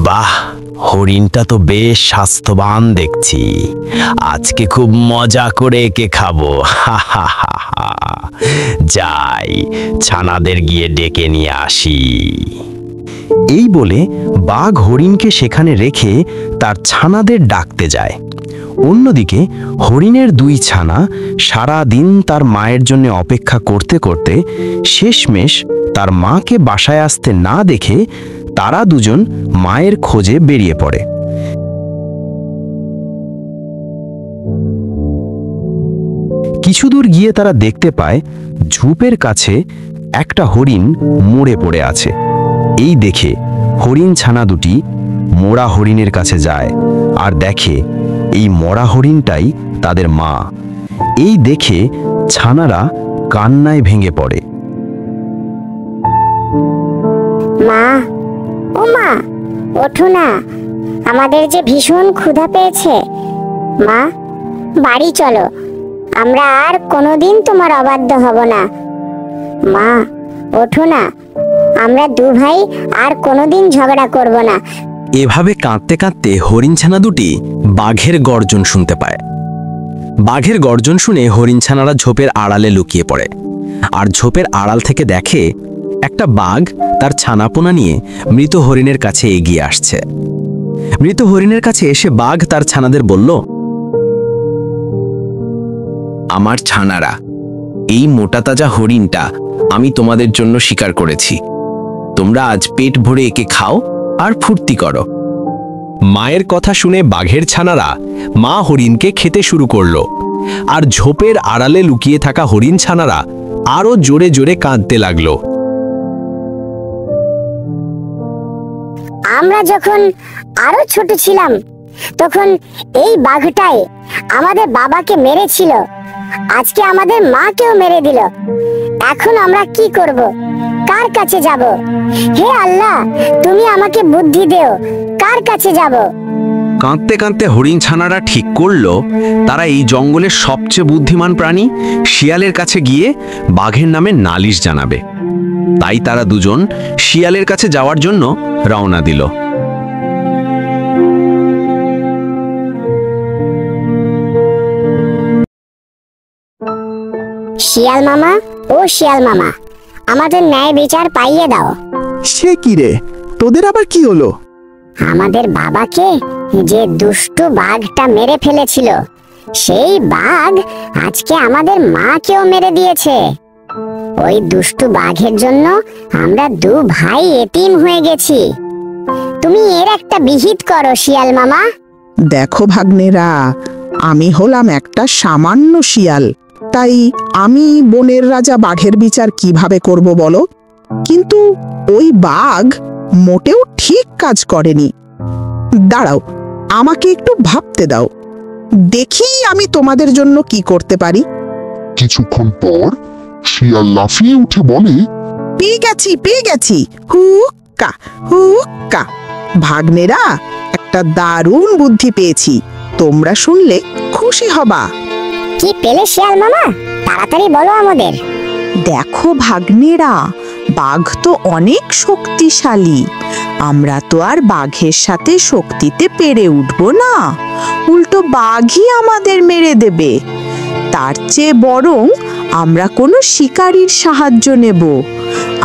বাহ, হরিণটা তো বেশ স্বাস্থ্যবান দেখছি। আজকে খুব মজা করে একে খাবো। হা হা হা হা। যাই, ছানাদের গিয়ে ডেকে নিয়ে আসি। এই বলে বাঘ হরিণকে সেখানে রেখে তার ছানাদের ডাকতে যায়। অন্যদিকে হরিণের দুই ছানা সারা দিন তার মায়ের জন্য অপেক্ষা করতে করতে শেষমেশ তার মাকে বাসায় আসতে না দেখে তারা দুজন মায়ের খোঁজে বেরিয়ে পড়ে। কিছু দূর গিয়ে তারা দেখতে পায় ঝোপের কাছে একটা হরিণ মরে পড়ে আছে। এই দেখে হরিণ ছানা দুটি মরা হরিণের কাছে যায় আর দেখে এই মরা হরিণটাই তাদের মা। এই দেখে ছানারা কান্নায় ভেঙে পড়ে। মা, ও মা, ওঠো না, আমাদের যে ভীষণ ক্ষুধা পেয়েছে। মা, বাড়ি চলো, আমরা আর কোনোদিন তোমার অবাধ্য হব না। মা, ওঠো না, আমরা দু ভাই আর কোনোদিন ঝগড়া করব না। এভাবে কাঁদতে কাঁদতে হরিণ ছানা দুটি বাঘের গর্জন শুনতে পায়। বাঘের গর্জন শুনে হরিণ ছানারা ঝোপের আড়ালে লুকিয়ে পড়ে আর ঝোপের আড়াল থেকে দেখে একটা বাঘ তার ছানাপোনা নিয়ে মৃত হরিণের কাছে এগিয়ে আসছে। মৃত হরিণের কাছে এসে বাঘ তার ছানাদের বলল, আমার ছানারা, এই মোটা তাজা হরিণটা আমি তোমাদের জন্য শিকার করেছি। তোমরা আজ পেট ভরে একে খাও আর ফুর্তি করো। মায়ের কথা শুনে বাঘের ছানারা মা হরিণকে খেতে শুরু করলো আর ঝোপের আড়ালে লুকিয়ে থাকা হরিণ ছানারা আরো জোরে জোরে কাঁদতে লাগলো। আমরা যখন আরো ছোট ছিলাম তখন এই বাঘটাই আমাদের বাবাকে মেরেছিল, আজকে আমাদের মাকেও মেরে দিল। এখন আমরা কি করব? কার কাছে যাব? হে আল্লাহ, তুমি আমাকে বুদ্ধি দেও, কার কাছে যাব? কাঁদতে কাঁদতে হরিণ ছানারা ঠিক করলো তারা এই জঙ্গলের সবচেয়ে বুদ্ধিমান প্রাণী শিয়ালের কাছে গিয়ে বাঘের নামে নালিশ জানাবে। তাই তারা দুজন শিয়ালের কাছে যাওয়ার জন্য রওনা দিল। শিয়াল মামা, ও শিয়াল মামা, আমাদের ন্যায় বিচার পাইয়ে দাও। সে কি রে, তোদের আবার কি হলো? আমাদের বাবাকে যে দুষ্টু বাঘটা মেরে ফেলেছিল, সেই বাঘ আজকে আমাদের মাকেও মেরে দিয়েছে। ওই দুষ্টু বাঘের জন্য আমরা দু ভাই এতিম হয়ে গেছি। তুমি এর একটা বিহিত করো শিয়াল মামা। দেখো ভাগ্নেরা, আমি হলাম একটা সামান্য শিয়াল, তাই আমি বনের রাজা বাঘের বিচার কিভাবে করব বলো? কিন্তু ওই বাঘ মোটেও ঠিক কাজ করেনি। দাঁড়াও, আমাকে একটু ভাবতে দাও, দেখি আমি তোমাদের জন্য কি করতে পারি। কিছুক্ষণ পর শিয়াল লাফিয়ে উঠে বলে, পেয়ে গেছি, হুক্কা হুক্কা। ভাগ্নেরা, একটা দারুণ বুদ্ধি পেয়েছি, তোমরা শুনলে খুশি হবা। কি পেলে শিয়াল মামা? তাড়াতাড়ি বলো আমাদের। দেখো ভাগ্নেরা, বাঘ তো অনেক শক্তিশালী, আমরা তো আর বাঘের সাথে শক্তিতে পেরে উঠবো না, উল্টো বাঘই আমাদের মেরে দেবে। তার চেয়ে বরং আমরা কোনো শিকারীর সাহায্য নেব।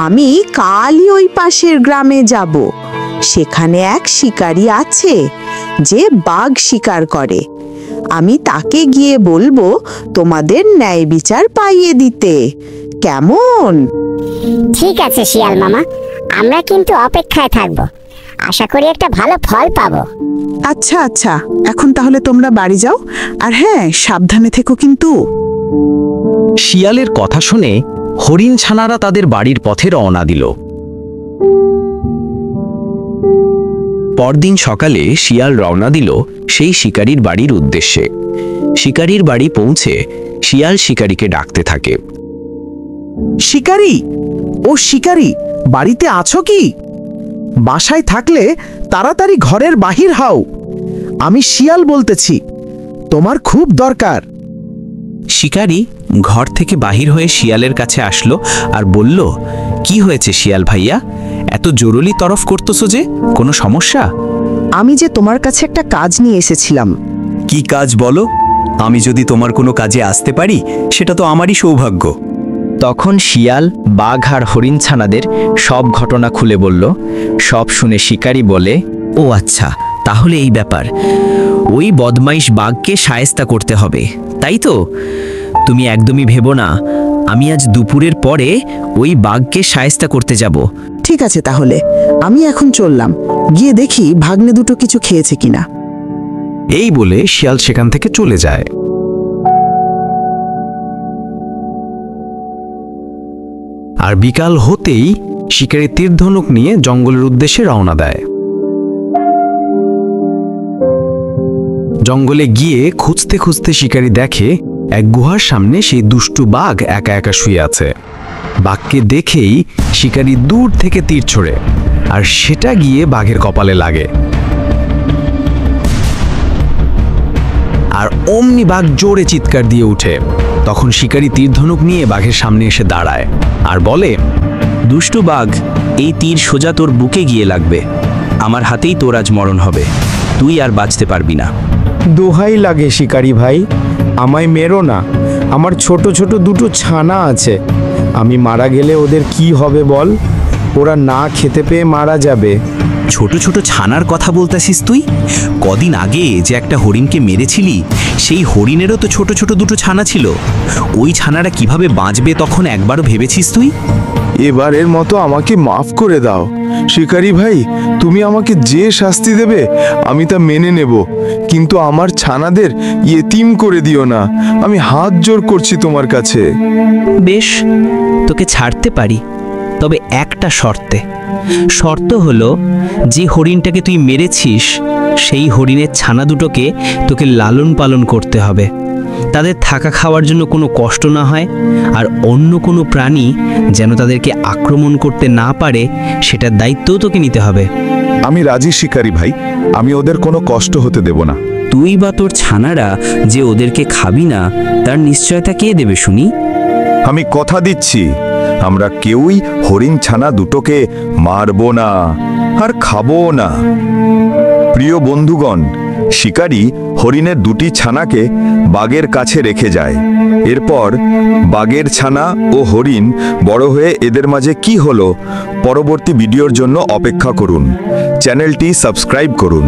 আমি কালই ওই পাশের গ্রামে যাব, সেখানে এক শিকারী আছে যে বাঘ শিকার করে। আমি তাকে গিয়ে বলবো তোমাদের ন্যায় বিচার পাইয়ে দিতে। কেমন? ঠিক আছে শিয়াল মামা, আমরা কিন্তু অপেক্ষায় থাকবো, আশা করি একটা ভালো ফল পাবো। আচ্ছা আচ্ছা, এখন তাহলে তোমরা বাড়ি যাও, আর হ্যাঁ, সাবধানে থেকো কিন্তু। শিয়ালের কথা শুনে হরিণ ছানারা তাদের বাড়ির পথে রওনা দিল। পরদিন সকালে শিয়াল রওনা দিল সেই শিকারীর বাড়ির উদ্দেশ্যে। শিকারীর বাড়ি পৌঁছে শিয়াল শিকারীকে ডাকতে থাকে। শিকারী, ও শিকারী, বাড়িতে আছো কি? বাসায় থাকলে তাড়াতাড়ি ঘরের বাহির হও, আমি শিয়াল বলতেছি, তোমার খুব দরকার। শিকারী ঘর থেকে বাহির হয়ে শিয়ালের কাছে আসলো আর বলল, কি হয়েছে শিয়াল ভাইয়া, এত জরুরি তরফ করতেছো যে? কোনো সমস্যা? আমি যে তোমার কাছে একটা কাজ নিয়ে এসেছিলাম। কি কাজ বলো? আমি যদি তোমার কোনো কাজে আসতে পারি সেটা তো আমারই সৌভাগ্য। তখন শিয়াল বাঘ আর হরিণ ছানাদের সব ঘটনা খুলে বলল। সব শুনে শিকারী বলে, ও আচ্ছা, তাহলে এই ব্যাপার। ওই বদমাইশ বাঘকে শায়েস্তা করতে হবে, তাই তো? তুমি একদমই ভেবো না, আমি আজ দুপুরের পরে ওই বাঘকে শায়েস্তা করতে যাব। ঠিক আছে, তাহলে আমি এখন চললাম, গিয়ে দেখি ভাগ্নে দুটো কিছু খেয়েছে কিনা। এই বলে শিয়াল সেখান থেকে চলে যায়। আর বিকাল হতেই শিকারী তীরধনুক নিয়ে জঙ্গলের উদ্দেশ্যে রওনা দেয়। জঙ্গলে গিয়ে খুঁজতে খুঁজতে শিকারী দেখে এক গুহার সামনে সেই দুষ্টু বাঘ একা একা শুয়ে আছে। বাঘকে দেখেই শিকারী দূর থেকে তীর ছোড়ে, আর সেটা গিয়ে বাঘের কপালে লাগে। আর অমনি বাঘ জোরে চিৎকার দিয়ে উঠে। তখন শিকারী তীরধনুক নিয়ে বাঘের সামনে এসে দাঁড়ায় আর বলে, দুষ্টু বাঘ, এই তীর সোজা তোর বুকে গিয়ে লাগবে। আমার হাতেই তোর আজ মরণ হবে, তুই আর বাঁচতে পারবি না। দোহাই লাগে শিকারি ভাই, আমায় মেরো না। আমার ছোট ছোট দুটো ছানা আছে, আমি মারা গেলে ওদের কি হবে বল? ওরা না খেতে পেয়ে মারা যাবে। ছোট ছোট ছানার কথা বলতেছিস তুই? কদিন আগে যে একটা হরিণকে মেরেছিলি, সেই হরিণেরও তো ছোট ছোট দুটো ছানা ছিল। ওই ছানারা কিভাবে বাঁচবে তখন একবারও ভেবেছিস তুই? এবারের মতো আমাকে মাফ করে দাও শিকারি ভাই। তুমি আমাকে যে শাস্তি দেবে আমি তা মেনে নেব, কিন্তু আমার ছানাদের ইয়েতিম করে দিও না। আমি হাত জোর করছি তোমার কাছে। বেশ, তোকে ছাড়তে পারি, তবে একটা শর্তে। শর্ত হলো, যে হরিণটাকে তুই মেরেছিস সেই হরিণের ছানা দুটোকে তোকে লালন পালন করতে হবে। তাদের থাকা খাওয়ার জন্য কোনো কষ্ট না হয়, আর অন্য কোনো প্রাণী যেন তাদেরকে আক্রমণ করতে না পারে সেটার দায়িত্বও তোকে নিতে হবে। আমি রাজি শিকারি ভাই, আমি ওদের কোনো কষ্ট হতে দেব না। তুই বা তোর ছানারা যে ওদেরকে খাবি না, তার নিশ্চয়তা কে দেবে শুনি? আমি কথা দিচ্ছি, আমরা কেউই হরিণ ছানা দুটোকে মারবো না আর খাবো না। প্রিয় বন্ধুগণ, শিকারী হরিণের দুটি ছানাকে বাঘের কাছে রেখে যায়। এরপর বাঘের ছানা ও হরিণ বড় হয়ে এদের মাঝে কি হলো, পরবর্তী ভিডিওর জন্য অপেক্ষা করুন। চ্যানেলটি সাবস্ক্রাইব করুন।